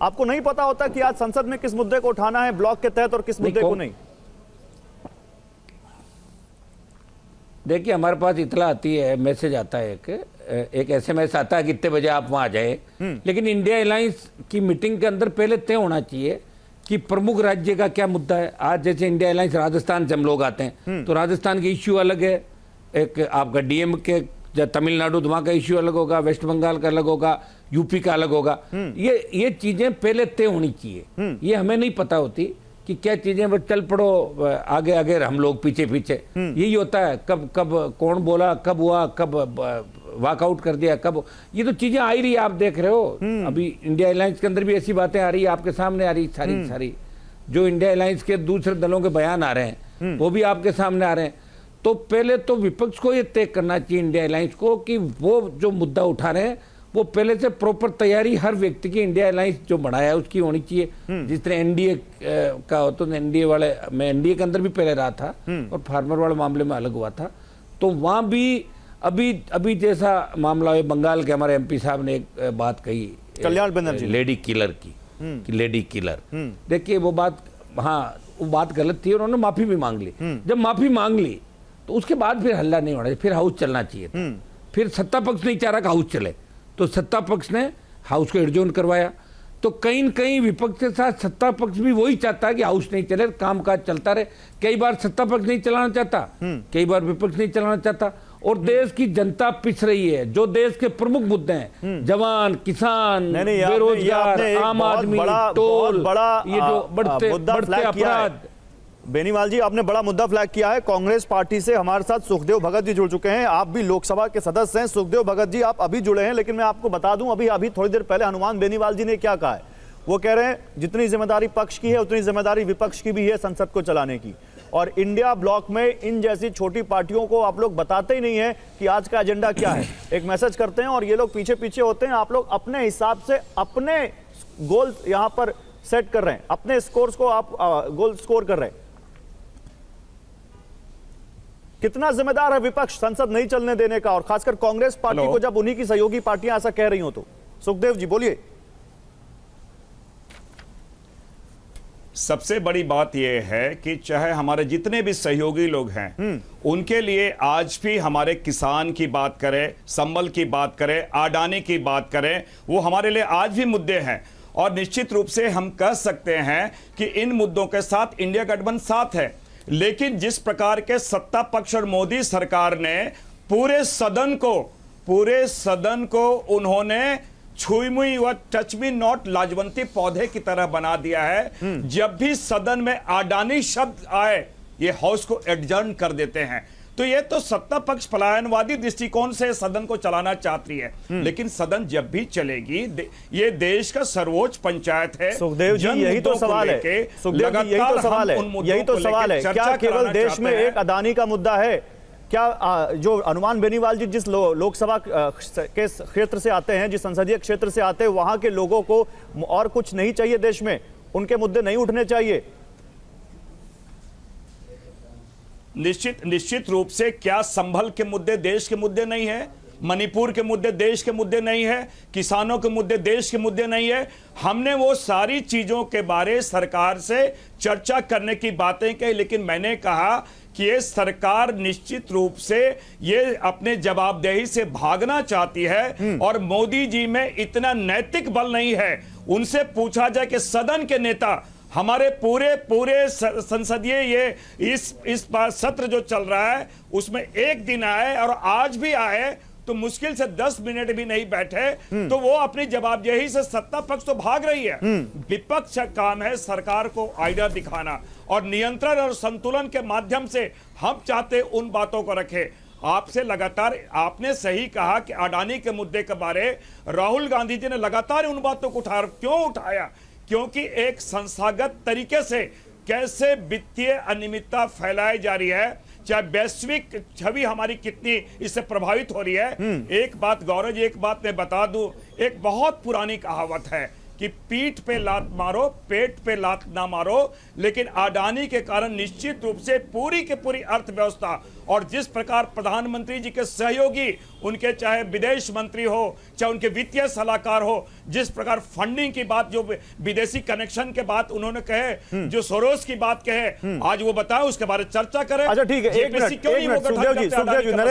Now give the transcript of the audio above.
आपको नहीं पता होता कि आज संसद में किस मुद्दे को उठाना है ब्लॉक के तहत और किस मुद्दे को नहीं? देखिए, हमारे पास इतला आती है, मैसेज आता है, एक एसएमएस आता है कि इतने बजे आप वहां जाए, लेकिन इंडिया अलायंस की मीटिंग के अंदर पहले तय होना चाहिए कि प्रमुख राज्य का क्या मुद्दा है। आज जैसे इंडिया अलायंस राजस्थान से हम लोग आते हैं तो राजस्थान के इश्यू अलग है, एक आपका डीएम के तमिलनाडु वहाँ का इश्यू अलग होगा, वेस्ट बंगाल का अलग होगा, यूपी का अलग होगा। ये चीजें पहले तय होनी चाहिए। ये हमें नहीं पता होती कि क्या चीजें, बस चल पड़ो आगे आगे, हम लोग पीछे पीछे। यही होता है, कब कब कौन बोला, कब हुआ, कब वॉकआउट कर दिया, कब। ये तो चीजें आ ही रही है, आप देख रहे हो। अभी इंडिया अलायंस के अंदर भी ऐसी बातें आ रही है, आपके सामने आ रही सारी जो इंडिया अलायंस के दूसरे दलों के बयान आ रहे हैं वो भी आपके सामने आ रहे हैं। तो पहले तो विपक्ष को ये तय करना चाहिए इंडिया अलायंस को कि वो जो मुद्दा उठा रहे हैं वो पहले से प्रॉपर तैयारी हर व्यक्ति की, इंडिया अलायंस जो बनाया है उसकी होनी चाहिए। जिस तरह एनडीए का होता, तो एनडीए वाले, मैं एनडीए के अंदर भी पहले रहा था और फार्मर वाले मामले में अलग हुआ था, तो वहां भी अभी जैसा मामला है, बंगाल के हमारे एमपी साहब ने एक बात कही कल्याण बनर्जी, लेडी किलर की, कि लेडी किलर। देखिए वो बात, हाँ वो बात गलत थी, उन्होंने माफी भी मांग ली। जब माफी मांग ली तो उसके बाद फिर हल्ला नहीं होना चाहिए, फिर हाउस चलना चाहिए था। फिर सत्ता पक्ष नहीं चाह रहा कि हाउस चले, तो सत्ता पक्ष ने हाउस को एडजॉर्न करवाया। तो कहीं न कहीं विपक्ष के साथ सत्ता पक्ष भी वही चाहता है कि हाउस नहीं चले, कामकाज चलता रहे। कई बार सत्ता पक्ष नहीं चलाना चाहता, कई बार विपक्ष नहीं चलाना चाहता, और देश की जनता पिस रही है। जो देश के प्रमुख मुद्दे हैं, जवान, किसान, बेरोजगार, आम आदमी, टोल, ये जो बढ़ते अपराध। बेनीवाल जी, आपने बड़ा मुद्दा फ्लैग किया है। कांग्रेस पार्टी से हमारे साथ सुखदेव भगत जी जुड़ चुके हैं। आप भी लोकसभा के सदस्य हैं। सुखदेव भगत जी, आप अभी जुड़े हैं, लेकिन मैं आपको बता दूं, अभी थोड़ी देर पहले हनुमान बेनीवाल जी ने क्या कहा है। वो कह रहे हैं जितनी जिम्मेदारी पक्ष की है उतनी जिम्मेदारी विपक्ष की भी है संसद को चलाने की। और इंडिया ब्लॉक में इन जैसी छोटी पार्टियों को आप लोग बताते ही नहीं है कि आज का एजेंडा क्या है। एक मैसेज करते हैं और ये लोग पीछे पीछे होते हैं। आप लोग अपने हिसाब से अपने गोल यहां पर सेट कर रहे हैं, अपने स्कोर्स को आप गोल स्कोर कर रहे हैं। कितना जिम्मेदार है विपक्ष संसद नहीं चलने देने का, और खासकर कांग्रेस पार्टी को, जब उन्हीं की सहयोगी पार्टियां ऐसा कह रही हो तो? सुखदेव जी बोलिए। सबसे बड़ी बात यह है कि चाहे हमारे जितने भी सहयोगी लोग हैं, उनके लिए आज भी हमारे किसान की बात करें, संबल की बात करें, अडानी की बात करें, वो हमारे लिए आज भी मुद्दे हैं। और निश्चित रूप से हम कह सकते हैं कि इन मुद्दों के साथ इंडिया गठबंधन साथ है। लेकिन जिस प्रकार के सत्ता पक्ष और मोदी सरकार ने पूरे सदन को उन्होंने छुई मुई व टच मी नॉट लाजवंती पौधे की तरह बना दिया है। जब भी सदन में अडानी शब्द आए, ये हाउस को एडजर्न कर देते हैं। तो ये तो सत्ता पक्ष पलायनवादी दृष्टिकोण से सदन को चलाना चाहती है। लेकिन सदन जब भी चलेगी, ये देश का सर्वोच्च पंचायत है। सुखदेव जी, यही तो सवाल है। सुखदेव जी, यही तो सवाल है। क्या केवल देश में एक अडानी का मुद्दा है? क्या जो हनुमान बेनीवाल जी जिस लोकसभा के क्षेत्र से आते हैं, जिस संसदीय क्षेत्र से आते हैं, वहां के लोगों को और कुछ नहीं चाहिए देश में? उनके मुद्दे नहीं उठने चाहिए? निश्चित रूप से क्या संभल के मुद्दे देश के मुद्दे नहीं है? मणिपुर के मुद्दे देश के मुद्दे नहीं है? किसानों के मुद्दे देश के मुद्दे नहीं है? हमने वो सारी चीजों के बारे सरकार से चर्चा करने की बातें कही, लेकिन मैंने कहा कि ये सरकार निश्चित रूप से ये अपने जवाबदेही से भागना चाहती है। और मोदी जी में इतना नैतिक बल नहीं है। उनसे पूछा जाए कि सदन के नेता, हमारे पूरे संसदीय ये इस सत्र जो चल रहा है उसमें एक दिन आए और आज भी आए तो मुश्किल से 10 मिनट भी नहीं बैठे, तो वो अपनी जवाबदेही से, सत्ता पक्ष तो भाग रही है। विपक्ष का काम है सरकार को आइडिया दिखाना और नियंत्रण और संतुलन के माध्यम से हम चाहते उन बातों को रखें। आपसे लगातार, आपने सही कहा कि अडानी के मुद्दे के बारे राहुल गांधी जी ने लगातार उन बातों को क्यों उठाया? क्योंकि एक संस्थागत तरीके से कैसे वित्तीय अनियमितता फैलाई जा रही है, चाहे वैश्विक छवि हमारी कितनी इससे प्रभावित हो रही है। एक बात गौरव जी, एक बात मैं बता दूं, एक बहुत पुरानी कहावत है कि पीठ पे लात मारो, पेट पे लात ना मारो। लेकिन अडानी के कारण निश्चित रूप से पूरी की पूरी अर्थव्यवस्था और जिस प्रकार प्रधानमंत्री जी के सहयोगी, उनके चाहे विदेश मंत्री हो, चाहे उनके वित्तीय सलाहकार हो, जिस प्रकार फंडिंग की बात, जो विदेशी कनेक्शन के बात उन्होंने कहे, जो सोरोस की बात कहे, आज वो बताएं, उसके बारे में चर्चा करें। अच्छा ठीक है, एक JPC क्यों नहीं वो मिनट गठन सुखदेव जी, करते अडानी के